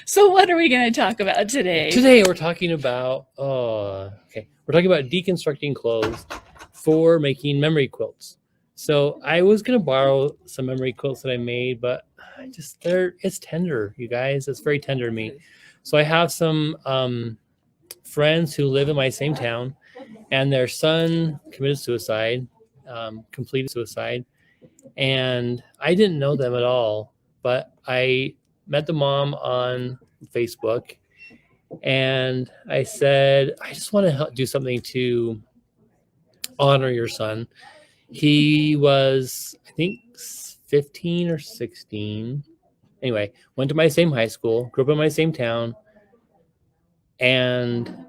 So what are we going to talk about today? Today we're talking about we're talking about deconstructing clothes for making memory quilts. So I was gonna borrow some memory quilts that I made, but it's tender, you guys. It's very tender to me. So I have some friends who live in my same town, and their son committed suicide, completed suicide, and I didn't know them at all, but I met the mom on Facebook, and I said, I just want to do something to honor your son. He was, I think, 15 or 16. Anyway, went to my same high school, grew up in my same town, and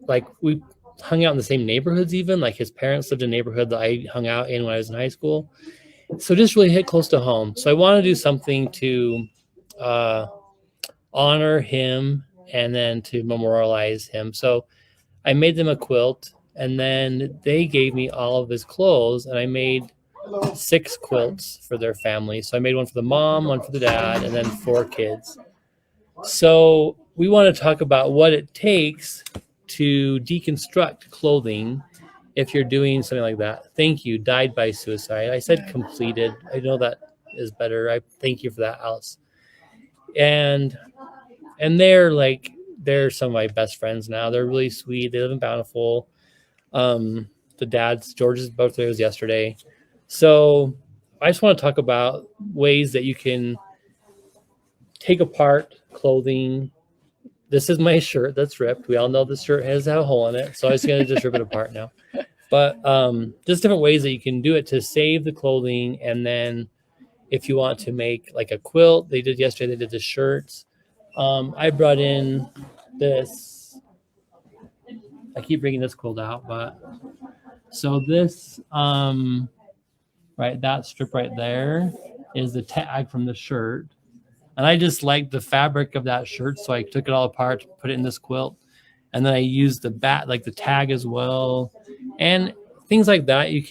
like we hung out in the same neighborhoods even. Like his parents lived in a neighborhood that I hung out in when I was in high school. So just really hit close to home. So I want to do something to honor him and then to memorialize him. So I made them a quilt, and then they gave me all of his clothes, and I made 6 quilts for their family. So I made one for the mom, one for the dad, and then 4 kids. So we want to talk about what it takes to deconstruct clothing if you're doing something like that. Thank you. Died by suicide. I said completed. I know that is better. I thank you for that, Alice. And they're some of my best friends now. They're really sweet. They live in Bountiful. George's birthday was yesterday. So I just want to talk about ways that you can take apart clothing. This is my shirt that's ripped. We all know this shirt has a hole in it, so I'm just going to just rip it apart now. But just different ways that you can do it to save the clothing. And then if you want to make like a quilt, they did yesterday, they did the shirts. I brought in this, I keep bringing this quilt out, but so this, right, that strip right there is the tag from the shirt. And I just liked the fabric of that shirt, so I took it all apart, put it in this quilt. And then I used the tag as well. And things like that, you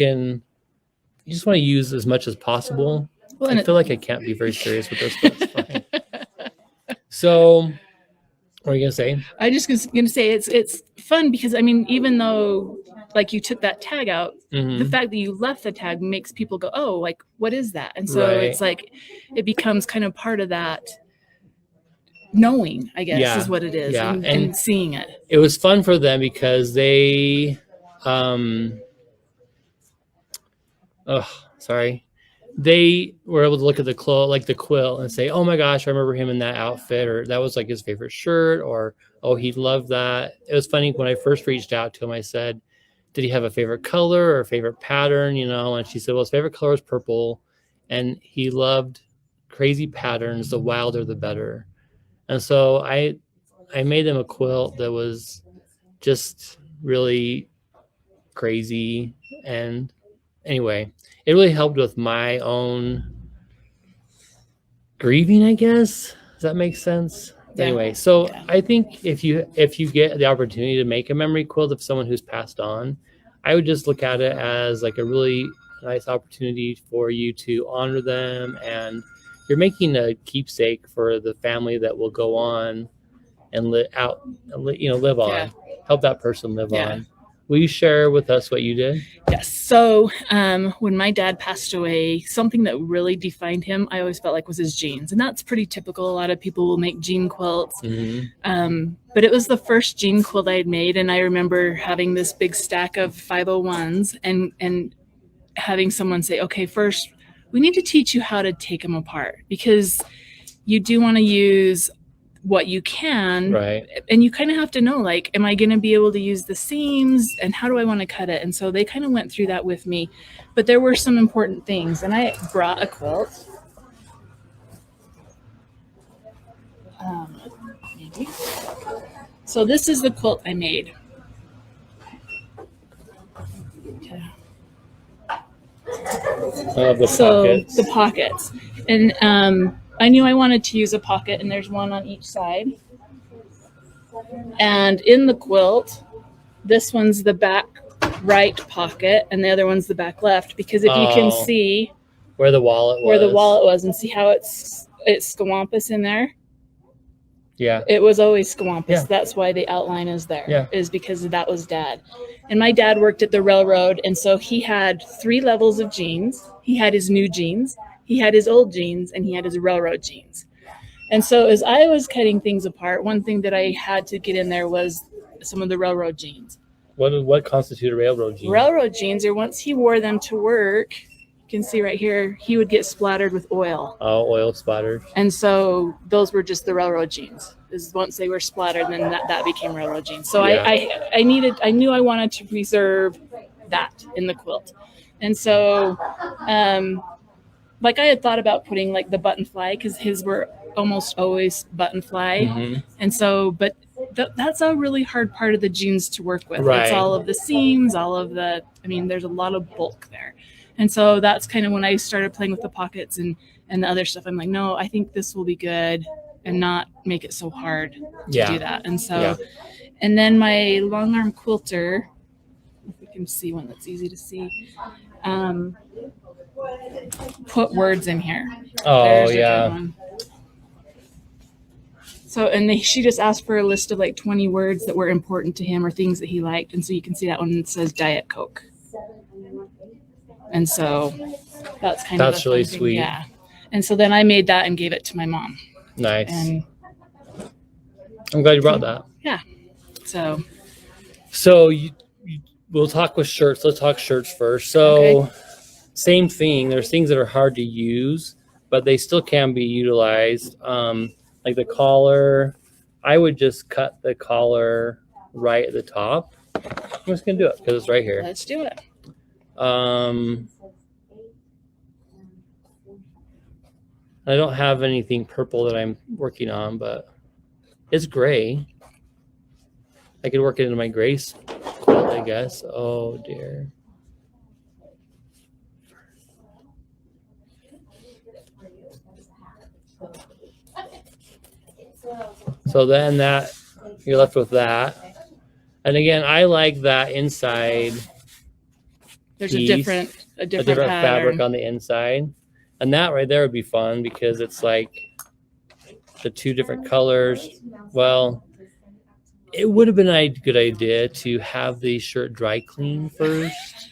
just want to use as much as possible. Well, I feel like I can't be very serious with this, but it's fine. So, what are you gonna say? I just was gonna say it's fun because I mean, even though like you took that tag out, the fact that you left the tag makes people go, oh, like what is that? And so it's like it becomes kind of part of that knowing, I guess, is what it is, and seeing it. It was fun for them because they, they were able to look at the quilt and say, oh my gosh, I remember him in that outfit, or that was like his favorite shirt, or oh, he loved that. It was funny when I first reached out to him, I said, did he have a favorite color or a favorite pattern, and she said, well, his favorite color is purple, and he loved crazy patterns, the wilder the better. And so I made them a quilt that was just really crazy. And anyway, it really helped with my own grieving, I guess. Does that make sense? Yeah. Anyway, so I think if you get the opportunity to make a memory quilt of someone who's passed on, I would just look at it as like a really nice opportunity for you to honor them, and you're making a keepsake for the family that will go on and live on, help that person live on. Will you share with us what you did? Yes. So when my dad passed away, something that really defined him, I always felt like, was his jeans. And that's pretty typical. A lot of people will make jean quilts. But it was the first jean quilt I had made. And I remember having this big stack of 501s and having someone say, okay, first, we need to teach you how to take them apart, because you do want to use what you can, right? And you kind of have to know, like, am I going to be able to use the seams, and how do I want to cut it? And so they kind of went through that with me, but there were some important things. And I brought a quilt. Maybe. So this is the quilt I made. Okay. The pockets. And I knew I wanted to use a pocket, and there's one on each side. And in the quilt, this one's the back right pocket, and the other one's the back left, because if you can see where the wallet was, and see how it's swampus in there. Yeah. It was always Squampus. Yeah. That's why the outline is there. Yeah. Is because that was Dad. And my dad worked at the railroad, and so he had 3 levels of jeans. He had his new jeans, he had his old jeans, and he had his railroad jeans. And so as I was cutting things apart, one thing that I had to get in there was some of the railroad jeans. What constitute a railroad jean? Railroad jeans are once he wore them to work, you can see right here, he would get splattered with oil. Oh, oil splattered. And so those were just the railroad jeans. Is once they were splattered, then that became railroad jeans. So Yeah. I knew I wanted to preserve that in the quilt. And so like I had thought about putting like the button fly, because his were almost always button fly. Mm-hmm. And so, but that's a really hard part of the jeans to work with. Right. It's all of the seams, there's a lot of bulk there. And so that's kind of when I started playing with the pockets and the other stuff. I'm like, no, I think this will be good and not make it so hard to do that. And so, and then my long arm quilter, if we can see one that's easy to see, put words in here. Oh, There's a yeah. good one. So, and she just asked for a list of like 20 words that were important to him or things that he liked. And so you can see that one that says Diet Coke. And so that's really sweet. Yeah. And so then I made that and gave it to my mom. Nice. And I'm glad you brought that. Yeah. So we'll talk with shirts. Let's talk shirts first. So Same thing. There's things that are hard to use, but they still can be utilized. Like the collar, I would just cut the collar right at the top. I'm just gonna do it because it's right here. Let's do it. I don't have anything purple that I'm working on, but it's gray. I could work it into my gray quilt, I guess. Oh dear. So then you're left with that. And again, I like that inside. There's piece, a different fabric on the inside. And that right there would be fun because it's like the 2 different colors. Well, it would have been a good idea to have the shirt dry clean first.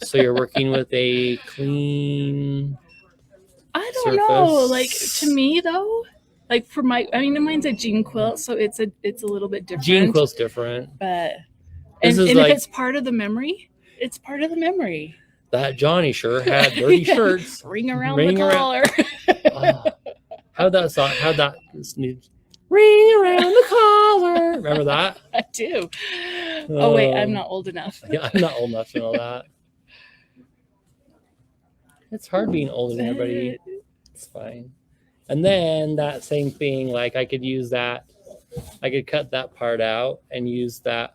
So you're working with a clean I don't know. Like to me though, like for mine's a jean quilt, so it's a little bit different. Jean quilt's different. But and if it's part of the memory, it's part of the memory. That Johnny sure had dirty shirts. Ring around the collar. How'd that ring around the collar? Remember that? I do. Oh wait, I'm not old enough. Yeah, I'm not old enough to know that. It's hard being older than everybody. It's fine. And then that same thing, like I could use that. I could cut that part out and use that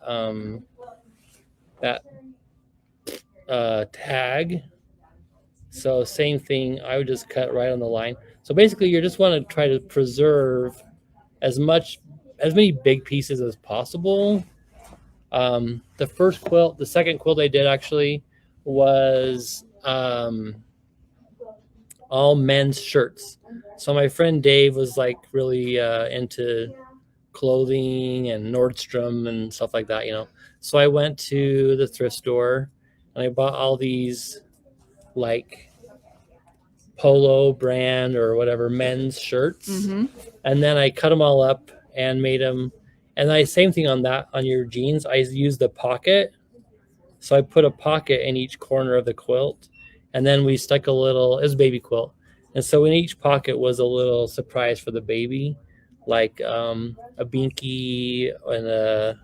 tag. So same thing, I would just cut right on the line. So basically you just want to try to preserve as many big pieces as possible. The second quilt I did actually was all men's shirts. So my friend Dave was like really into clothing and Nordstrom and stuff like that, So I went to the thrift store and I bought all these like Polo brand or whatever men's shirts. Mm-hmm. And then I cut them all up and made them. And same thing on your jeans. I used the pocket. So I put a pocket in each corner of the quilt. And then we stuck it was a baby quilt. And so in each pocket was a little surprise for the baby, like a binky and a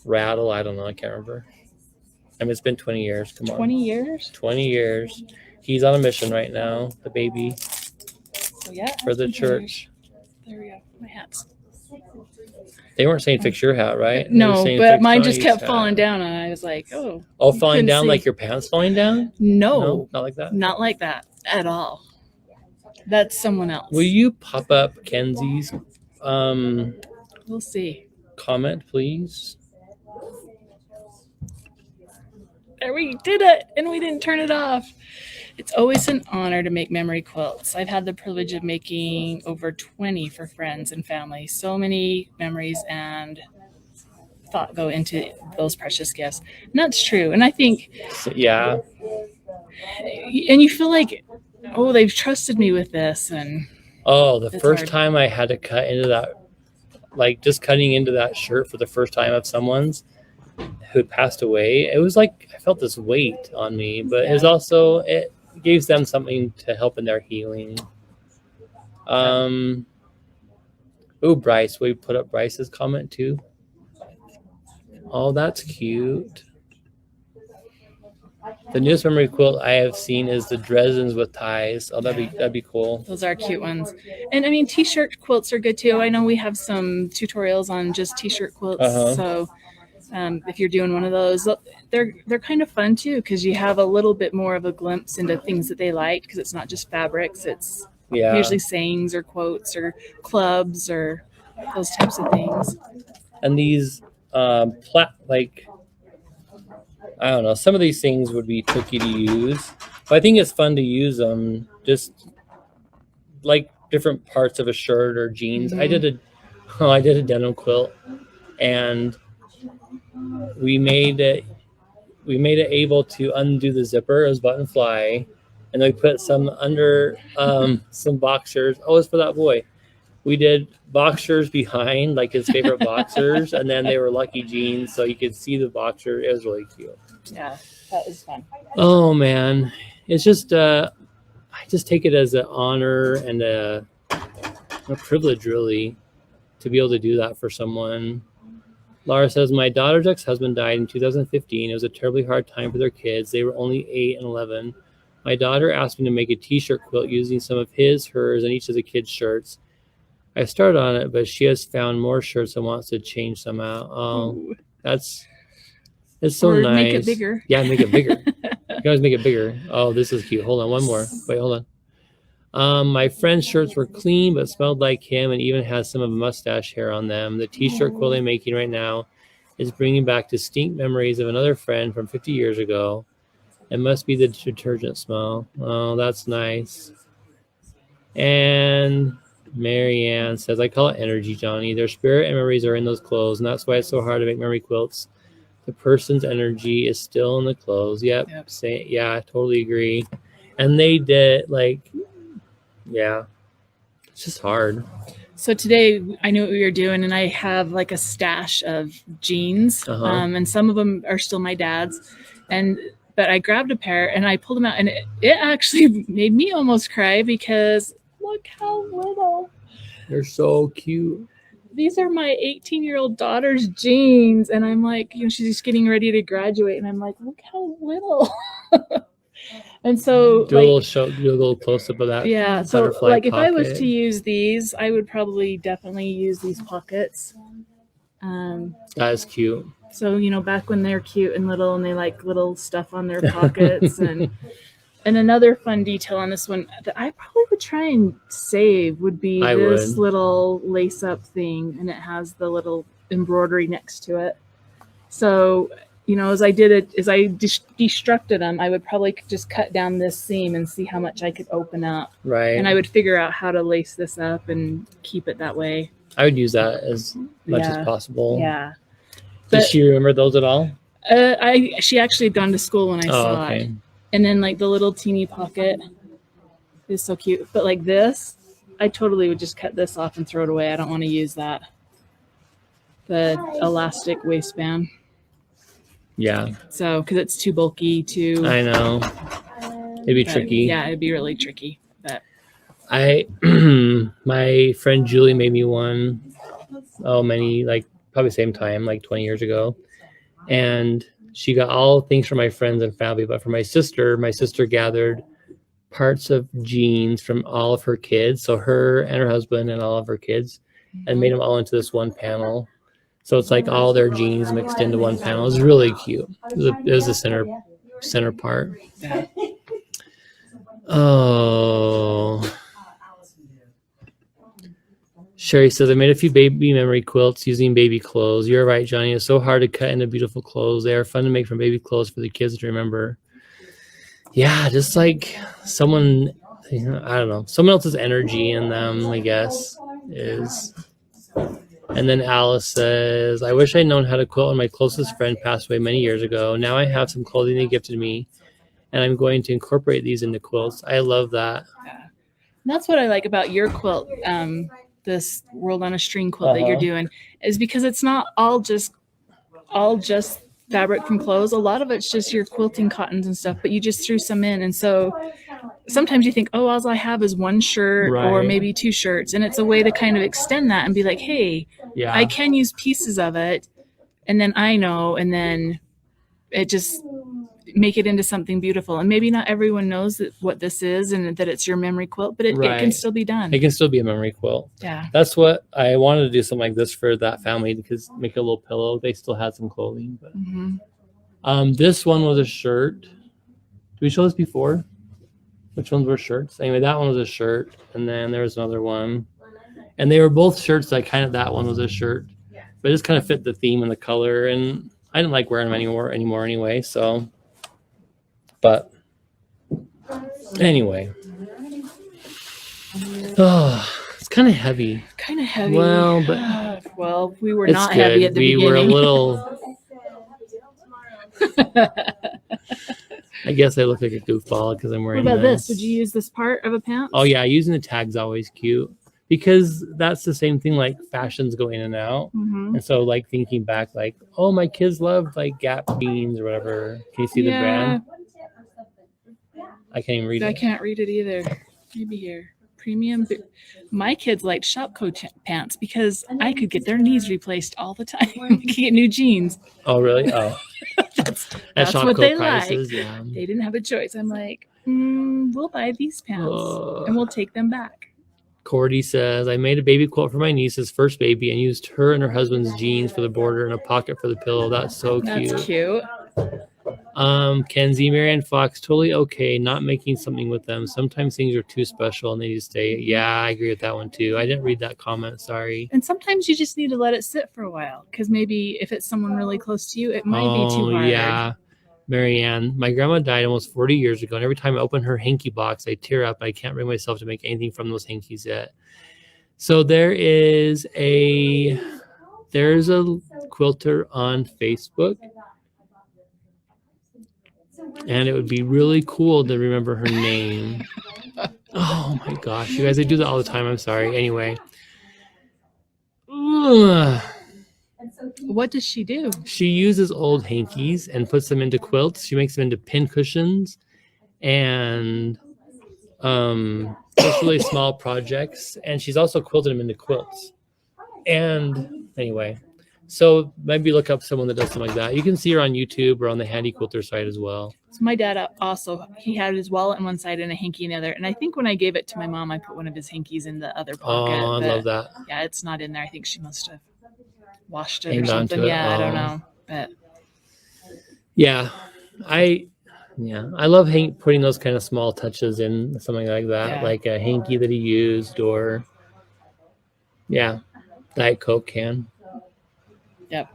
rattle. I don't know. I can't remember. I mean, it's been 20 years. Come on. 20 years? 20 years. He's on a mission right now, the baby. So yeah. For the church. There we go. My hats. They weren't saying fix your hat, right? No, but mine just kept falling down, and I was like, oh. Oh, falling down like your pants falling down? No. Not like that? Not like that at all. That's someone else. Will you pop up Kenzie's we'll see. Comment, please? There, we did it, and we didn't turn it off. It's always an honor to make memory quilts. I've had the privilege of making over 20 for friends and family. So many memories and thought go into those precious gifts. And that's true. And I think, Yeah. and you feel like, oh, they've trusted me with this. And oh, the it's first hard. time I had to cut into that, like just cutting into that shirt for the first time of someone's who had passed away, it was like I felt this weight on me, but it was also, it gives them something to help in their healing. Oh, Bryce, we put up Bryce's comment too. Oh, that's cute. The newest memory quilt I have seen is the Dresden's with ties. Oh, that'd be cool. Those are cute ones. And I mean, t-shirt quilts are good too. I know we have some tutorials on just t-shirt quilts. So if you're doing one of those, they're kind of fun too, because you have a little bit more of a glimpse into things that they like, because it's not just fabrics. It's usually sayings or quotes or clubs or those types of things. And these like, I don't know, some of these things would be tricky to use, but I think it's fun to use them just like different parts of a shirt or jeans. I did a denim quilt, and we made it able to undo the zipper. It was button fly, and then we put some under some boxers. Oh, it's for that boy. We did boxers behind, like his favorite boxers, and then they were lucky jeans, so you could see the boxer. It was really cute. Yeah, that was fun. Oh man, it's just I just take it as an honor and a privilege, really, to be able to do that for someone. Laura says, my daughter's ex-husband died in 2015. It was a terribly hard time for their kids. They were only 8 and 11. My daughter asked me to make a t-shirt quilt using some of his, hers, and each of the kids' shirts. I started on it, but she has found more shirts and wants to change some out. Oh, it's so nice. Make it bigger. Yeah, make it bigger. You can always make it bigger. Oh, this is cute. Hold on, one more. Wait, hold on. My friend's shirts were clean, but smelled like him, and even has some of a mustache hair on them. The t-shirt quilt I'm making right now is bringing back distinct memories of another friend from 50 years ago. It must be the detergent smell. Oh, that's nice. And Marianne says, I call it energy, Johnny. Their spirit and memories are in those clothes, and that's why it's so hard to make memory quilts. The person's energy is still in the clothes. Yep. Yeah, I totally agree. And they did, like, yeah, it's just hard. So today I knew what we were doing, and I have like a stash of jeans, and some of them are still my dad's, but I grabbed a pair and I pulled them out, and it actually made me almost cry, because look how little. They're so cute. These are my 18-year-old daughter's jeans, and I'm like, she's just getting ready to graduate, and I'm like, look how little. And so do a little close up of that. Yeah, so like if I was to use these, I would probably definitely use these pockets. That is cute. So back when they're cute and little, and they like little stuff on their pockets, and another fun detail on this one that I probably would try and save would be this little lace up thing, and it has the little embroidery next to it. So as I destructed them, I would probably just cut down this seam and see how much I could open up. Right. And I would figure out how to lace this up and keep it that way. I would use that as much as possible. Yeah. Does she remember those at all? She actually had gone to school when I saw it. And then like the little teeny pocket is so cute. But like this, I totally would just cut this off and throw it away. I don't want to use that. The elastic waistband. Yeah. So, because it's too bulky to. I know. It'd be tricky. Yeah, it'd be really tricky. But my friend Julie made me one. Probably same time, like 20 years ago, and she got all things from my friends and family. But for my sister gathered parts of jeans from all of her kids, so her and her husband and all of her kids, and made them all into this one panel. So it's like all their jeans mixed into one panel. It was really cute. It was the center part. Yeah. Oh. Sherry says, I made a few baby memory quilts using baby clothes. You're right, Johnny. It's so hard to cut into beautiful clothes. They are fun to make from baby clothes for the kids to remember. yeah, just like someone, I don't know, someone else's energy in them, I guess, is. And then Alice says, I wish I'd known how to quilt when my closest friend passed away many years ago. Now I have some clothing they gifted me, and I'm going to incorporate these into quilts. I love that. Yeah. That's what I like about your quilt, this World on a String quilt that you're doing, is because it's not all just fabric from clothes. A lot of it's just your quilting cottons and stuff, but you just threw some in. And so sometimes you think, oh, all I have is one shirt or Right. maybe two shirts. And it's a way to kind of extend that and be like, hey, Yeah. I can use pieces of it. And then I know, and then it just make it into something beautiful. And maybe not everyone knows what this is and that it's your memory quilt, but it can still be done. It can still be a memory quilt. Yeah. That's what I wanted to do, something like this for that family, because make a little pillow. They still had some clothing. But this one was a shirt. Did we show this before? Which ones were shirts? Anyway, that one was a shirt. And then there was another one. And they were both shirts. Like kind of that one was a shirt. But it just kind of fit the theme and the color. And I didn't like wearing them anymore anyway. So, but anyway. Oh, it's kind of heavy. Kind of heavy. Well, but well, we were not heavy at the beginning. We were a little. I guess I look like a goofball because I'm wearing. What about this? Did you use this part of a pants? Oh yeah, using the tag's always cute because that's the same thing. Like fashions go in and out, and so like thinking back, like oh my kids love like Gap jeans or whatever. Can you see the brand? I can't even read it. I can't read it either. Maybe here. Premium. My kids liked Shopco pants because I could get their knees replaced all the time. I could get new jeans. Oh, really? Oh. that's what they prices, like. Yeah. They didn't have a choice. I'm like, we'll buy these pants and we'll take them back. Cordy says, I made a baby quilt for my niece's first baby and used her and her husband's jeans for the border and a pocket for the pillow. That's so cute. That's cute. Kenzie, Marianne Fox, totally okay not making something with them. Sometimes things are too special and they just stay. Yeah, I agree with that one too. I didn't read that comment, sorry. And sometimes you just need to let it sit for a while because maybe if it's someone really close to you, it might be too hard. Yeah, Marianne, my grandma died almost 40 years ago, and every time I open her hanky box, I tear up. I can't bring myself to make anything from those hankies yet. So there's a quilter on Facebook. And it would be really cool to remember her name. Oh my gosh, you guys, I do that all the time. I'm sorry. Anyway. What does she do? She uses old hankies and puts them into quilts. She makes them into pin cushions and just really small projects. And she's also quilted them into quilts. And anyway. So maybe look up someone that does something like that. You can see her on YouTube or on the Handy Quilter site as well. So my dad also, he had his wallet on one side and a hanky in the other. And I think when I gave it to my mom, I put one of his hankies in the other pocket. Oh, I love that. Yeah, it's not in there. I think she must have washed it or something. Yeah, I don't know. But yeah, I love putting those kind of small touches in something like that, like a hanky that he used or Diet Coke can. Yep.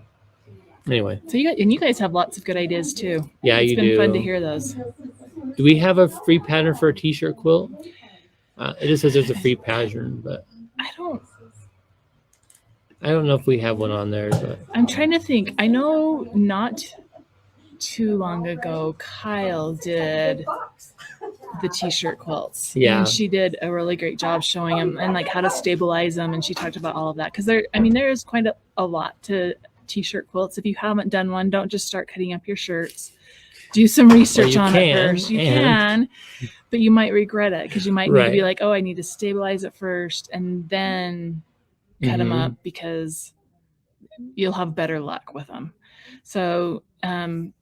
Anyway. So you guys have lots of good ideas too. Yeah, you do. It's been fun to hear those. Do we have a free pattern for a t-shirt quilt? It just says there's a free pattern, but I don't know if we have one on there. But I'm trying to think. I know not too long ago, Kyle did the t-shirt quilts. Yeah. And she did a really great job showing them and like how to stabilize them. And she talked about all of that. Because there is quite a lot to t-shirt quilts. If you haven't done one, don't just start cutting up your shirts. Do some research on it first. You can, but you might regret it because you might need to be like, oh, I need to stabilize it first and then cut them up because you'll have better luck with them. So I'm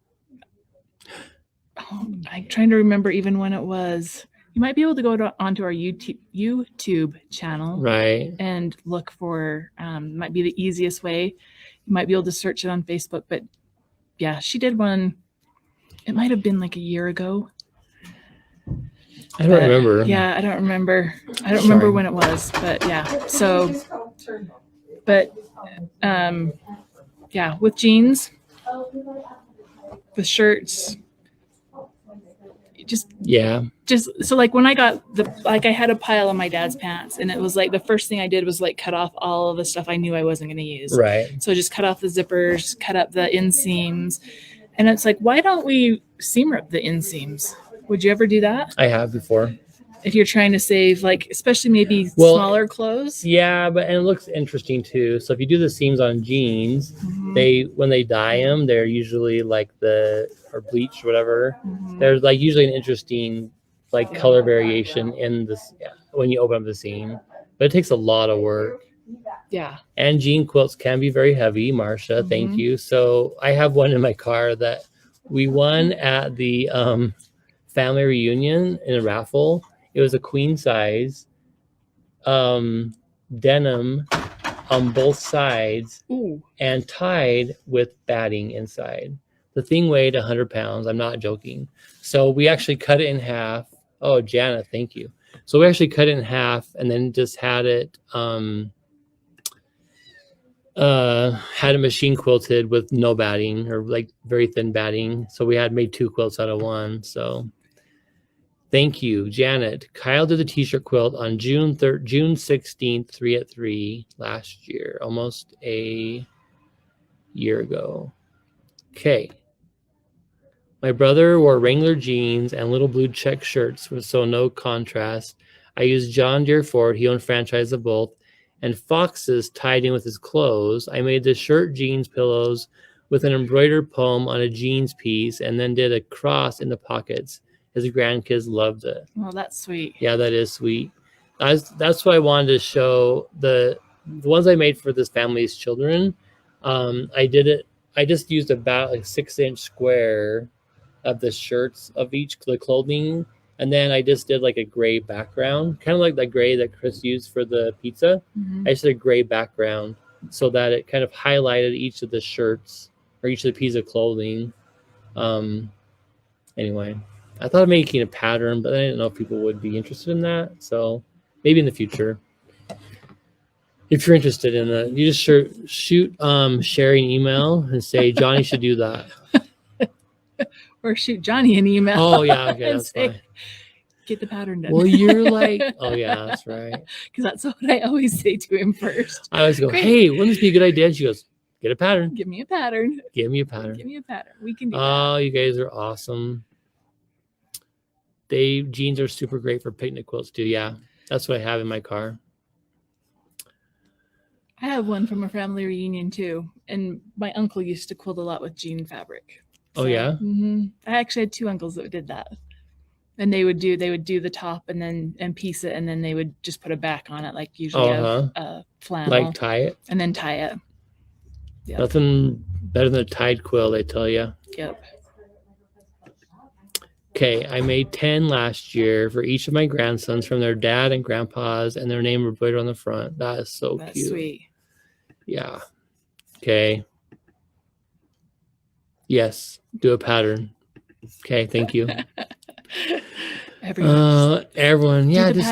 trying to remember even when it was. You might be able to go onto our YouTube channel, right, and look for. Might be the easiest way. You might be able to search it on Facebook, but yeah, she did one. It might have been like a year ago. I don't remember. Yeah, I don't remember. I don't remember when it was, but yeah. So, but yeah, with jeans, with shirts. just Yeah. So like when I got I had a pile of my dad's pants, and it was like the first thing I did was like cut off all of the stuff I knew I wasn't going to use. Right. So just cut off the zippers, cut up the inseams, and it's like, why don't we seam rip the inseams? Would you ever do that? I have before. If you're trying to save, like, especially maybe smaller clothes. Yeah, and it looks interesting too. So if you do the seams on jeans, when they dye them, they're usually like or bleach or whatever. There's like usually an interesting like color variation in this when you open up the seam, but it takes a lot of work. Yeah. And jean quilts can be very heavy, Marcia. Thank you. So I have one in my car that we won at the family reunion in a raffle. It was a queen size denim on both sides. Ooh. And tied with batting inside. The thing weighed 100 pounds. I'm not joking. So we actually cut it in half. Oh, Janet, thank you. So we actually cut it in half and then just had it machine quilted with no batting, or like very thin batting. So we had made 2 quilts out of one. So thank you, Janet. Kyle did the t-shirt quilt on June 16th, 3 at 3 last year, almost a year ago. Okay. My brother wore Wrangler jeans and little blue check shirts, so no contrast. I used John Deere Ford, he owned franchise of both, and foxes tied in with his clothes. I made the shirt jeans pillows with an embroidered poem on a jeans piece, and then did a cross in the pockets. His grandkids loved it. Oh, that's sweet. Yeah, that is sweet. That's why I wanted to show the ones I made for this family's children. I just used about a 6-inch square of the shirts of the clothing, and then I just did like a gray background, kind of like the gray that Chris used for the pizza. I just did a gray background so that it kind of highlighted each of the shirts or each of the pieces of clothing. Anyway, I thought of making a pattern, but I didn't know if people would be interested in that. So maybe in the future, if you're interested in that, you just shoot Cheri an email and say Johnny should do that. Or shoot Johnny an email. Oh yeah, okay, that's fine. Get the pattern done. Well, you're like, oh yeah, that's right. Because that's what I always say to him first. I always go, hey, wouldn't this be a good idea? And she goes, get a pattern. Give me a pattern. Give me a pattern. Give me a pattern. We can do that. Oh, you guys are awesome. Jeans are super great for picnic quilts too. Yeah, that's what I have in my car. I have one from a family reunion too, and my uncle used to quilt a lot with jean fabric. So, oh yeah. I actually had 2 uncles that did that, and they would do the top and piece it, and then they would just put a back on it, like usually a flannel, like tie it, and then tie it. Yep. Nothing better than a tied quilt, I tell you. Yep. Okay, I made 10 last year for each of my grandsons from their dad and grandpa's, and their name embroidered on the front. That is so cute. That's sweet. Yeah. Okay. Yes, do a pattern. Okay, thank you. Everyone, yeah, just